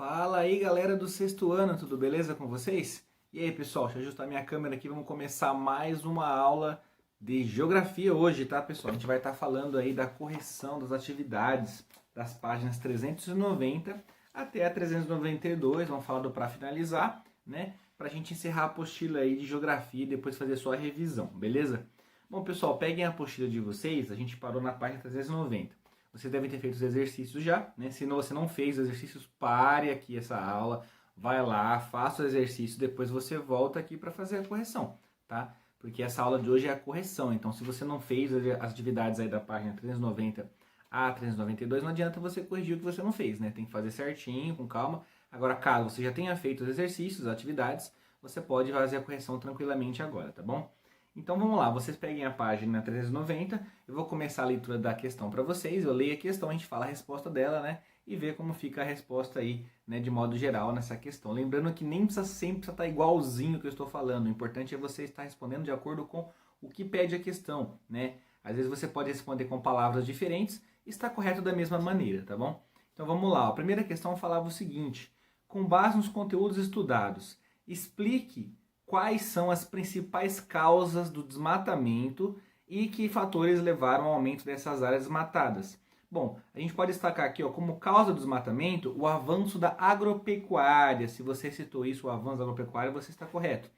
Fala aí, galera do sexto ano, tudo beleza com vocês? E aí, pessoal, deixa eu ajustar minha câmera aqui, vamos começar mais uma aula de geografia hoje, tá, pessoal? A gente vai estar falando aí da correção das atividades das páginas 390 até a 392, vamos falar do para finalizar, né? Pra gente encerrar a apostila aí de geografia e depois fazer só a revisão, beleza? Bom, pessoal, peguem a apostila de vocês, a gente parou na página 390. Vocês devem ter feito os exercícios já, né? Se você não fez os exercícios, pare aqui essa aula, vai lá, faça o exercício, depois você volta aqui para fazer a correção, tá? Porque essa aula de hoje é a correção, então se você não fez as atividades aí da página 390 a 392, não adianta você corrigir o que você não fez, né? Tem que fazer certinho, com calma. Agora, caso você já tenha feito os exercícios, as atividades, você pode fazer a correção tranquilamente agora, tá bom? Então vamos lá, vocês peguem a página 390, eu vou começar a leitura da questão para vocês, eu leio a questão, a gente fala a resposta dela, né? E vê como fica a resposta aí, né, de modo geral nessa questão. Lembrando que nem precisa sempre estar igualzinho que eu estou falando, o importante é você estar respondendo de acordo com o que pede a questão, né? Às vezes você pode responder com palavras diferentes e está correto da mesma maneira, tá bom? Então vamos lá, a primeira questão falava o seguinte: com base nos conteúdos estudados, explique quais são as principais causas do desmatamento e que fatores levaram ao aumento dessas áreas desmatadas. Bom, a gente pode destacar aqui, ó, como causa do desmatamento, o avanço da agropecuária. Se você citou isso, o avanço da agropecuária, você está correto.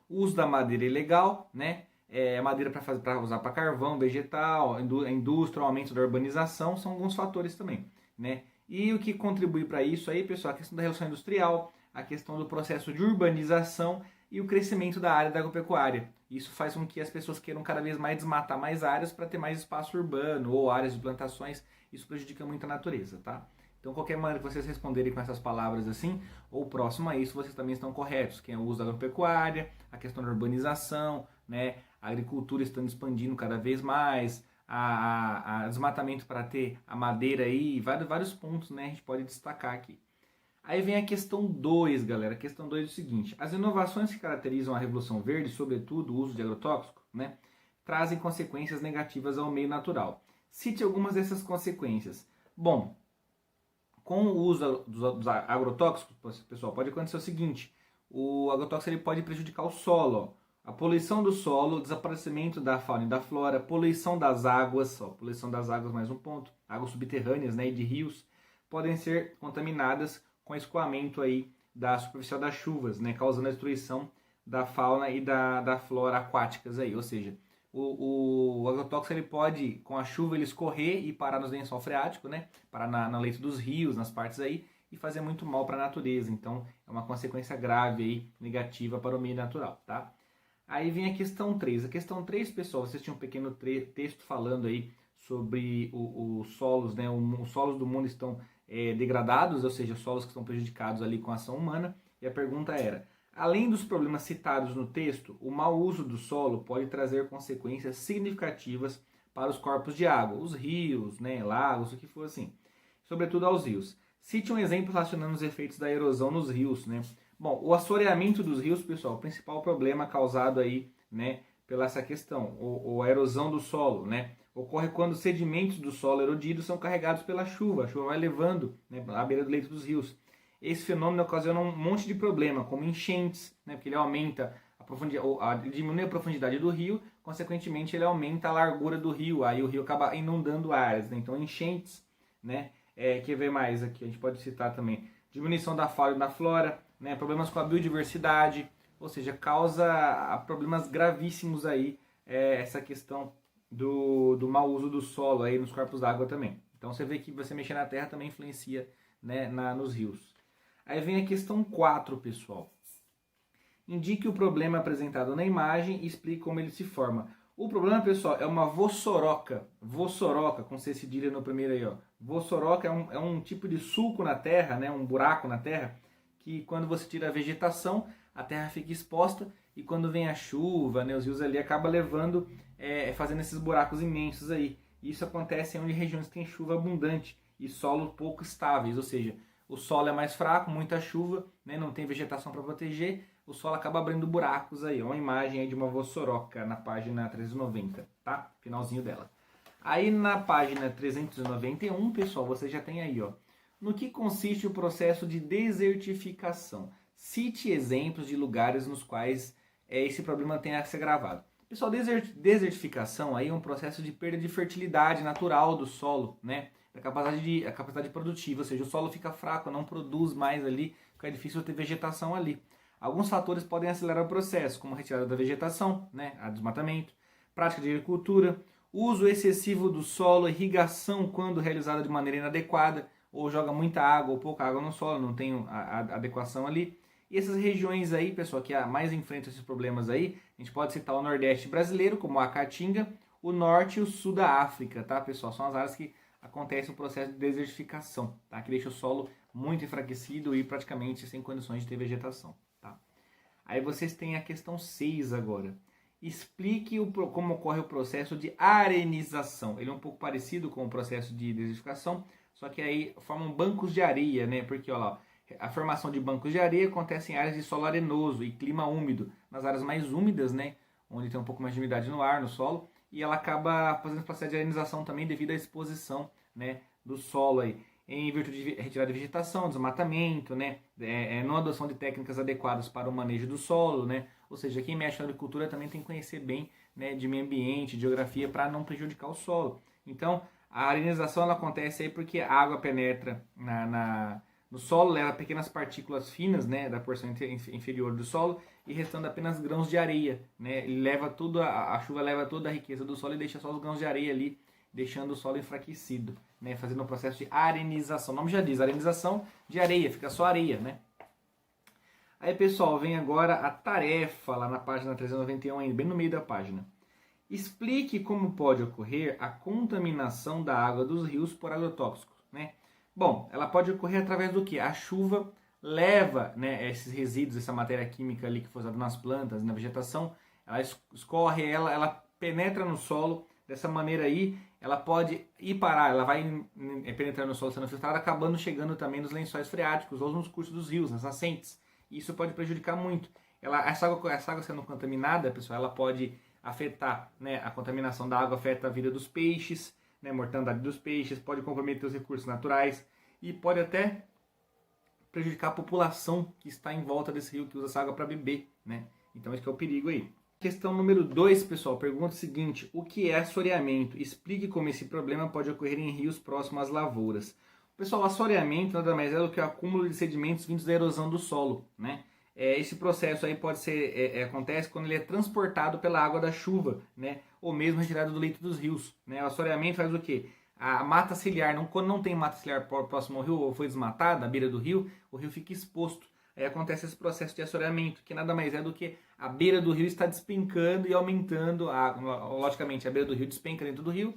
O uso da madeira ilegal, né? Madeira para usar para carvão, vegetal, a indústria, o aumento da urbanização, são alguns fatores também, né? E o que contribui para isso aí, pessoal, a questão da revolução industrial, a questão do processo de urbanização e o crescimento da área da agropecuária. Isso faz com que as pessoas queiram cada vez mais desmatar mais áreas para ter mais espaço urbano ou áreas de plantações. Isso prejudica muito a natureza, tá? Então, qualquer maneira que vocês responderem com essas palavras assim, ou próximo a isso, vocês também estão corretos. Que é o uso da agropecuária, a questão da urbanização, né? A agricultura estando expandindo cada vez mais, a desmatamento para ter a madeira aí, vários pontos, né? A gente pode destacar aqui. Aí vem a questão 2, galera. A questão 2 é o seguinte: as inovações que caracterizam a Revolução Verde, sobretudo o uso de agrotóxicos, né, trazem consequências negativas ao meio natural. Cite algumas dessas consequências. Bom, com o uso dos agrotóxicos, pessoal, pode acontecer o seguinte: o agrotóxico ele pode prejudicar o solo. Ó. A poluição do solo, desaparecimento da fauna e da flora, poluição das águas, poluição das águas mais um ponto, águas subterrâneas, né, e de rios, podem ser contaminadas com escoamento aí da superficial das chuvas, né, causando a destruição da fauna e da flora aquáticas aí, ou seja, o agrotóxico ele pode, com a chuva, ele escorrer e parar nos lençol freático, né, parar na leito dos rios, nas partes aí, e fazer muito mal para a natureza. Então, é uma consequência grave aí, negativa para o meio natural, tá? Aí vem a questão 3. A questão 3, pessoal, vocês tinham um pequeno texto falando aí sobre os solos, né, os solos do mundo estão degradados, ou seja, solos que estão prejudicados ali com a ação humana. E a pergunta era: além dos problemas citados no texto, o mau uso do solo pode trazer consequências significativas para os corpos de água, os rios, né, lagos, o que for assim, sobretudo aos rios. Cite um exemplo relacionando os efeitos da erosão nos rios, né? Bom, o assoreamento dos rios, pessoal, o principal problema causado aí, né, pela essa questão, ou a erosão do solo, né? Ocorre quando os sedimentos do solo erodido são carregados pela chuva. A chuva vai levando, né, à beira do leito dos rios. Esse fenômeno ocasiona um monte de problema, como enchentes, né, porque ele aumenta a profundidade, diminui a profundidade do rio, consequentemente ele aumenta a largura do rio, aí o rio acaba inundando áreas, né? Então enchentes, né? Quer ver mais aqui? A gente pode citar também diminuição da fauna e da flora, né, problemas com a biodiversidade, ou seja, causa problemas gravíssimos aí essa questão do mau uso do solo aí nos corpos d'água também. Então você vê que você mexer na terra também influencia, né, nos rios. Aí vem a questão 4, pessoal. Indique o problema apresentado na imagem e explique como ele se forma. O problema, pessoal, é uma vossoroca. Vossoroca, com C cedilha no primeiro aí, ó. Vossoroca é um tipo de sulco na terra, né, um buraco na terra, que quando você tira a vegetação, a terra fica exposta e quando vem a chuva, né, os rios ali acaba levando, fazendo esses buracos imensos aí. Isso acontece em regiões que tem chuva abundante e solos pouco estáveis, ou seja, o solo é mais fraco, muita chuva, né, não tem vegetação para proteger, o solo acaba abrindo buracos aí. Uma imagem aí de uma vossoroca na página 390, tá? Finalzinho dela. Aí na página 391, pessoal, você já tem aí, ó, No que consiste o processo de desertificação? Cite exemplos de lugares nos quais esse problema tenha se agravado. Pessoal, desertificação aí é um processo de perda de fertilidade natural do solo, né? A capacidade produtiva, ou seja, o solo fica fraco, não produz mais ali, fica difícil ter vegetação ali. Alguns fatores podem acelerar o processo, como a retirada da vegetação, né, a desmatamento, prática de agricultura, uso excessivo do solo, irrigação quando realizada de maneira inadequada, ou joga muita água ou pouca água no solo, não tem a adequação ali. E essas regiões aí, pessoal, que mais enfrentam esses problemas aí, a gente pode citar o Nordeste brasileiro, como a Caatinga, o Norte e o Sul da África, tá, pessoal? São as áreas que acontece o processo de desertificação, tá? Que deixa o solo muito enfraquecido e praticamente sem condições de ter vegetação, tá? Aí vocês têm a questão 6 agora. Explique como ocorre o processo de arenização. Ele é um pouco parecido com o processo de desertificação, só que aí formam bancos de areia, né? Porque, olha lá, a formação de bancos de areia acontece em áreas de solo arenoso e clima úmido. Nas áreas mais úmidas, né? Onde tem um pouco mais de umidade no ar, no solo, e ela acaba fazendo o processo de arenização também devido à exposição, né, do solo aí, em virtude de retirada de vegetação, desmatamento, né, não adoção de técnicas adequadas para o manejo do solo, né, ou seja, quem mexe na agricultura também tem que conhecer bem, né, de meio ambiente, de geografia, para não prejudicar o solo. Então, a arenização ela acontece aí porque a água penetra no solo, leva pequenas partículas finas, né, da porção inferior do solo e restando apenas grãos de areia, né? Ele leva tudo, a chuva leva toda a riqueza do solo e deixa só os grãos de areia ali, deixando o solo enfraquecido, né, fazendo um processo de arenização. O nome já diz, arenização de areia, fica só areia, né? Aí, pessoal, vem agora a tarefa lá na página 391, bem no meio da página. Explique como pode ocorrer a contaminação da água dos rios por agrotóxicos, né? Bom, ela pode ocorrer através do que? A chuva leva, né, esses resíduos, essa matéria química ali que foi usada nas plantas, na vegetação, ela escorre, ela penetra no solo, dessa maneira aí, ela pode ir parar, ela vai penetrando no solo sendo filtrada, acabando chegando também nos lençóis freáticos ou nos cursos dos rios, nas nascentes. E isso pode prejudicar muito. Essa água sendo contaminada, pessoal, ela pode afetar, né, a contaminação da água afeta a vida dos peixes, né, mortandade dos peixes, pode comprometer os recursos naturais e pode até prejudicar a população que está em volta desse rio, que usa essa água para beber, né? Então esse que é o perigo aí. Questão número 2, pessoal, pergunta o seguinte: o que é assoreamento? Explique como esse problema pode ocorrer em rios próximos às lavouras. Pessoal, assoreamento nada mais é do que o acúmulo de sedimentos vindos da erosão do solo, né? Esse processo aí pode ser, acontece quando ele é transportado pela água da chuva, né? Ou mesmo retirado do leito dos rios, né? O assoreamento faz o quê? A mata ciliar, quando não tem mata ciliar próximo ao rio ou foi desmatada, à beira do rio, o rio fica exposto. Aí acontece esse processo de assoreamento, que nada mais é do que a beira do rio está despencando e aumentando, logicamente a beira do rio despenca dentro do rio,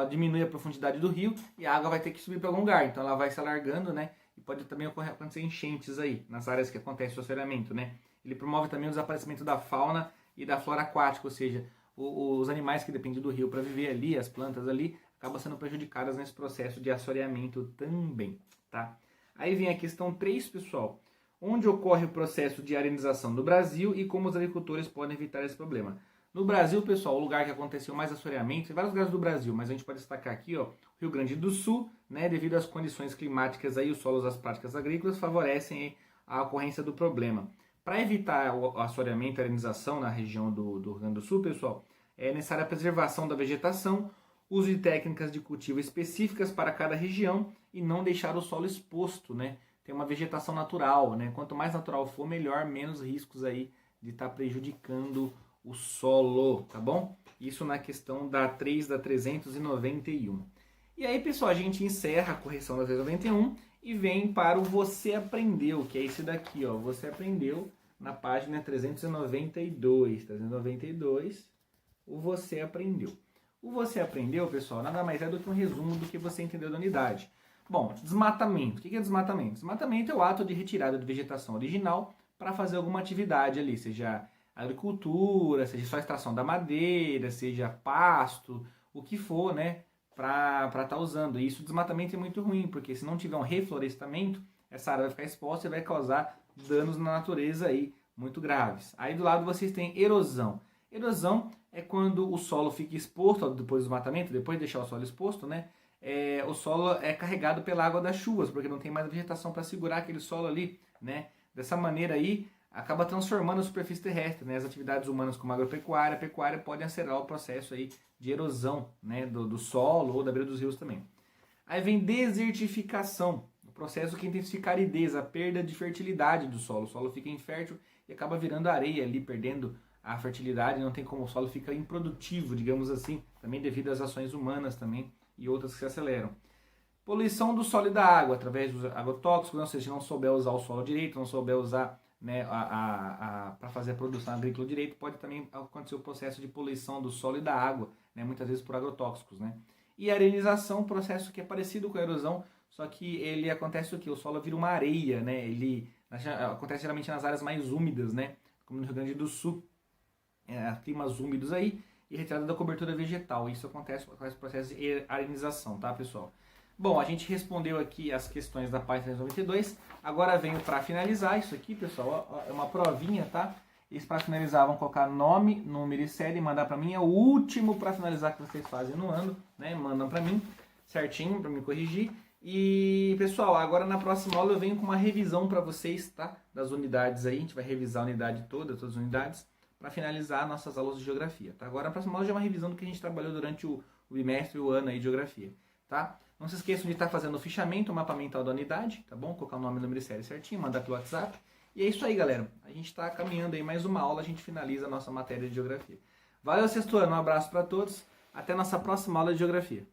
diminui a profundidade do rio e a água vai ter que subir para algum lugar, então ela vai se alargando, né? E pode também acontecer enchentes aí, nas áreas que acontece o assoreamento, né? Ele promove também o desaparecimento da fauna e da flora aquática, ou seja, os animais que dependem do rio para viver ali, as plantas ali, acabam sendo prejudicadas nesse processo de assoreamento também, tá? Aí vem a questão 3, pessoal. Onde ocorre o processo de arenização no Brasil e como os agricultores podem evitar esse problema? No Brasil, pessoal, o lugar que aconteceu mais assoreamento, em vários lugares do Brasil, mas a gente pode destacar aqui, ó, Rio Grande do Sul, né, devido às condições climáticas aí, os solos, as práticas agrícolas favorecem aí a ocorrência do problema. Para evitar o assoreamento e a arenização na região do Rio Grande do Sul, pessoal, é necessária a preservação da vegetação, uso de técnicas de cultivo específicas para cada região e não deixar o solo exposto, né? Tem uma vegetação natural, né? Quanto mais natural for, melhor, menos riscos aí de estar prejudicando o solo, tá bom? Isso na questão da 3 da 391. E aí, pessoal, a gente encerra a correção da 391 e vem para o Você Aprendeu, que é esse daqui, ó. Você Aprendeu na página 392. 392, o Você Aprendeu. O Você Aprendeu, pessoal, nada mais é do que um resumo do que você entendeu da unidade. Bom, desmatamento. O que é desmatamento? Desmatamento é o ato de retirada de vegetação original para fazer alguma atividade ali, seja agricultura, seja só extração da madeira, seja pasto, o que for, né, para estar usando. E isso, desmatamento é muito ruim, porque se não tiver um reflorestamento, essa área vai ficar exposta e vai causar danos na natureza aí muito graves. Aí do lado vocês têm erosão. Erosão é quando o solo fica exposto, depois do desmatamento, depois de deixar o solo exposto, né, o solo é carregado pela água das chuvas, porque não tem mais vegetação para segurar aquele solo ali, né? Dessa maneira aí, acaba transformando a superfície terrestre, né? As atividades humanas como agropecuária, pecuária podem acelerar o processo aí de erosão, né? do solo ou da beira dos rios também. Aí vem desertificação, o processo que intensifica a aridez, a perda de fertilidade do solo. O solo fica infértil e acaba virando areia ali, perdendo a fertilidade, não tem como, o solo fica improdutivo, digamos assim, também devido às ações humanas também e outras que se aceleram. Poluição do solo e da água, através dos agrotóxicos, ou seja, se não souber usar o solo direito, não souber usar, né, para fazer a produção agrícola direito, pode também acontecer o processo de poluição do solo e da água, né, muitas vezes por agrotóxicos. Né? E a arenização, processo que é parecido com a erosão, só que ele acontece o que? O solo vira uma areia, né? Ele acontece geralmente nas áreas mais úmidas, né? Como no Rio Grande do Sul, climas úmidos aí, e retirada da cobertura vegetal. Isso acontece com esse processo de arenização, tá, pessoal? Bom, a gente respondeu aqui as questões da página 392. Agora venho para finalizar isso aqui, pessoal. É uma provinha, tá? E para finalizar, vão colocar nome, número e série e mandar para mim. É o último para finalizar que vocês fazem no ano, né? Mandam para mim certinho para me corrigir. E, pessoal, agora na próxima aula eu venho com uma revisão para vocês, tá? Das unidades aí. A gente vai revisar a unidade toda, todas as unidades, para finalizar nossas aulas de geografia, tá? Agora na próxima aula já é uma revisão do que a gente trabalhou durante o bimestre e o ano aí de geografia, tá? Não se esqueçam de estar fazendo o fichamento, o mapa mental da unidade, tá bom? Colocar o nome, número e série certinho, mandar pelo WhatsApp. E é isso aí, galera. A gente está caminhando aí mais uma aula, a gente finaliza a nossa matéria de geografia. Valeu, sexto ano, um abraço para todos. Até a nossa próxima aula de geografia.